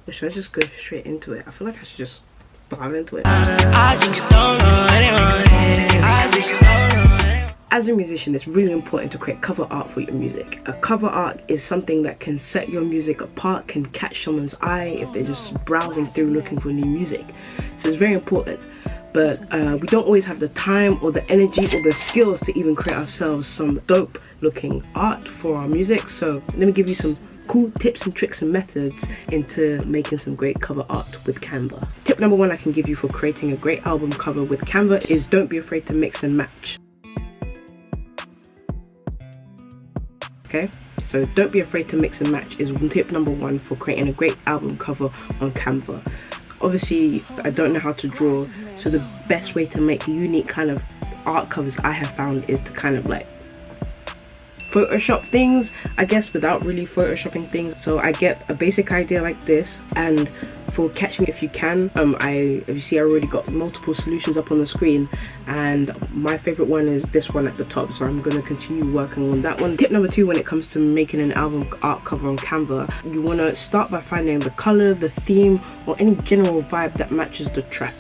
Or should I just go straight into it? I feel like I should just dive into it. I just don't know anyone. I just don't know anyone. As a musician, it's really important to create cover art for your music. A cover art is something that can set your music apart, can catch someone's eye if they're just browsing through looking for new music. So it's very important. But we don't always have the time or the energy or the skills to even create ourselves some dope looking art for our music. So let me give you some cool tips and tricks and methods into making some great cover art with Canva. Tip number 1 I can give you for creating a great album cover with Canva is don't be afraid to mix and match. Okay, so don't be afraid to mix and match is tip number 1 for creating a great album cover on Canva. Obviously, I don't know how to draw, so the best way to make unique kind of art covers I have found is to kind of like Photoshop things, I guess, without really photoshopping things. So I get a basic idea like this, and for Catch Me If You Can, as you see, I already got multiple solutions up on the screen, and my favorite one is this one at the top, so I'm going to continue working on that one. Tip number 2 when it comes to making an album art cover on Canva, you want to start by finding the color, the theme, or any general vibe that matches the track.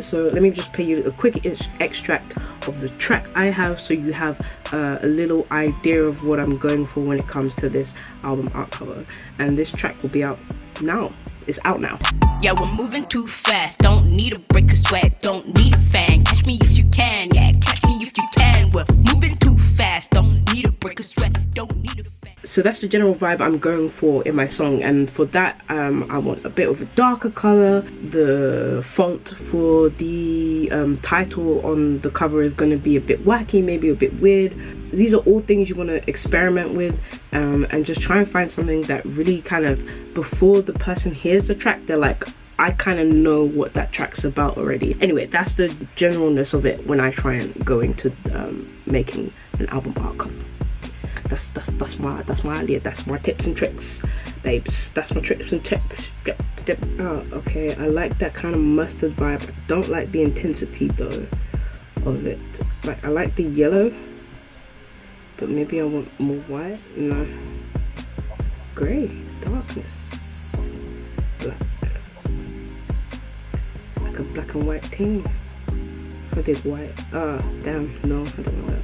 So let me just play you a quick extract of the track I have, so you have a little idea of what I'm going for when it comes to this album art cover. And this track will be out now. It's out now. Yeah, we're moving too fast. Don't need a break of sweat. Don't need a fan. Catch me if you can. Yeah, catch me if you can. We're moving too fast. Don't need a break of sweat. Don't need a fan. So that's the general vibe I'm going for in my song, and for that I want a bit of a darker color. The font for the title on the cover is going to be a bit wacky, maybe a bit weird. These are all things you want to experiment with, and just try and find something that really kind of, before the person hears the track, they're like, I kind of know what that track's about already. Anyway, that's the generalness of it when I try and go into making an album art cover. That's my idea. That's my tips and tricks, babes. That's my tips and tips. Oh, okay. I like that kind of mustard vibe. I don't like the intensity though of it. Like, I like the yellow, but maybe I want more white. No, grey, darkness, black, like a black and white thing. If I did white, damn, no, I don't know that.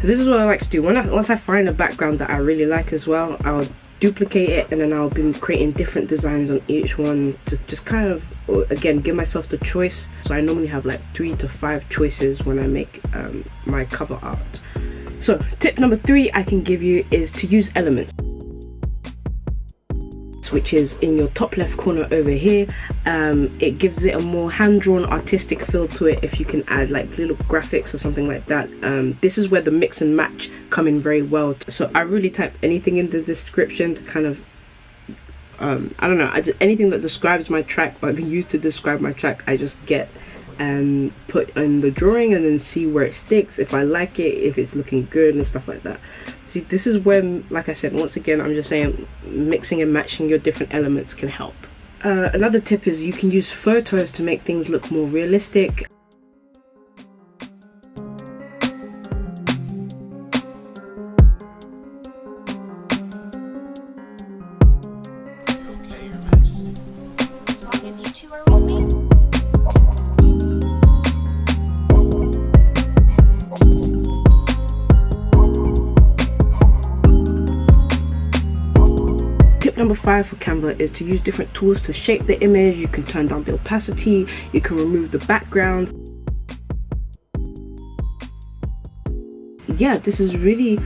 So this is what I like to do. Once I find a background that I really like as well, I'll duplicate it, and then I'll be creating different designs on each one to just kind of, again, give myself the choice. So I normally have like 3 to 5 choices when I make my cover art. So tip number 3 I can give you is to use elements, which is in your top left corner over here. It gives it a more hand-drawn artistic feel to it if you can add like little graphics or something like that. This is where the mix and match come in very well. So I really type anything in the description to kind of I don't know, anything that describes my track, or I can use to describe my track, I just get and put in the drawing and then see where it sticks, if I like it, if it's looking good and stuff like that. See, this is when, like I said, once again, I'm just saying mixing and matching your different elements can help. Another tip is you can use photos to make things look more realistic. Okay, Your Majesty. As long as you two are with me. Tip number 5 for Canva is to use different tools to shape the image. You can turn down the opacity, you can remove the background. Yeah, this is really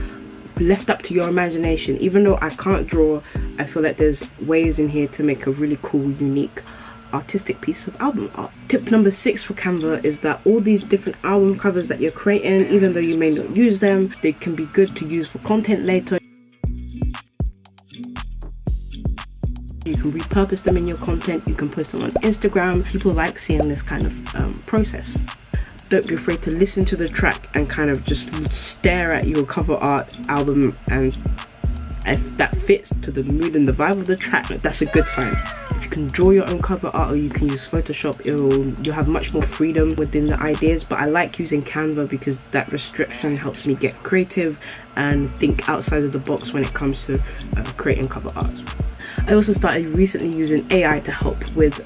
left up to your imagination. Even though I can't draw, I feel like there's ways in here to make a really cool, unique, artistic piece of album art. Tip number 6 for Canva is that all these different album covers that you're creating, even though you may not use them, they can be good to use for content later. You can repurpose them in your content, you can post them on Instagram. People like seeing this kind of process. Don't be afraid to listen to the track and kind of just stare at your cover art album, and if that fits to the mood and the vibe of the track, that's a good sign. If you can draw your own cover art or you can use Photoshop, you'll have much more freedom within the ideas. But I like using Canva because that restriction helps me get creative and think outside of the box when it comes to creating cover art. I also started recently using AI to help with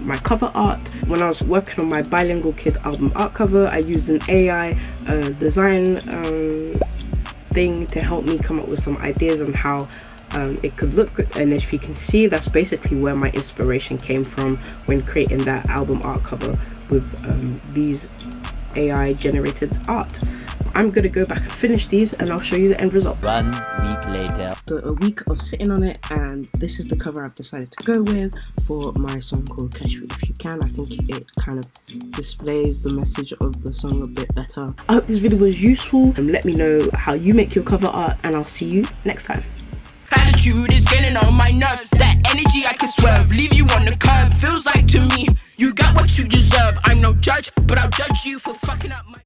my cover art. When I was working on my Bilingual Kid album art cover, I used an AI design thing to help me come up with some ideas on how it could look. And if you can see, that's basically where my inspiration came from when creating that album art cover with these AI generated art. I'm gonna go back and finish these and I'll show you the end result. 1 week later. So a week of sitting on it, and this is the cover I've decided to go with for my song called Catch Me If You Can. I think it kind of displays the message of the song a bit better. I hope this video was useful, and let me know how you make your cover art, and I'll see you next time. Attitude is getting on my nerves. That energy I can swerve, leave you on the curb. Feels like to me, you got what you deserve. I'm no judge, but I'll judge you for fucking up my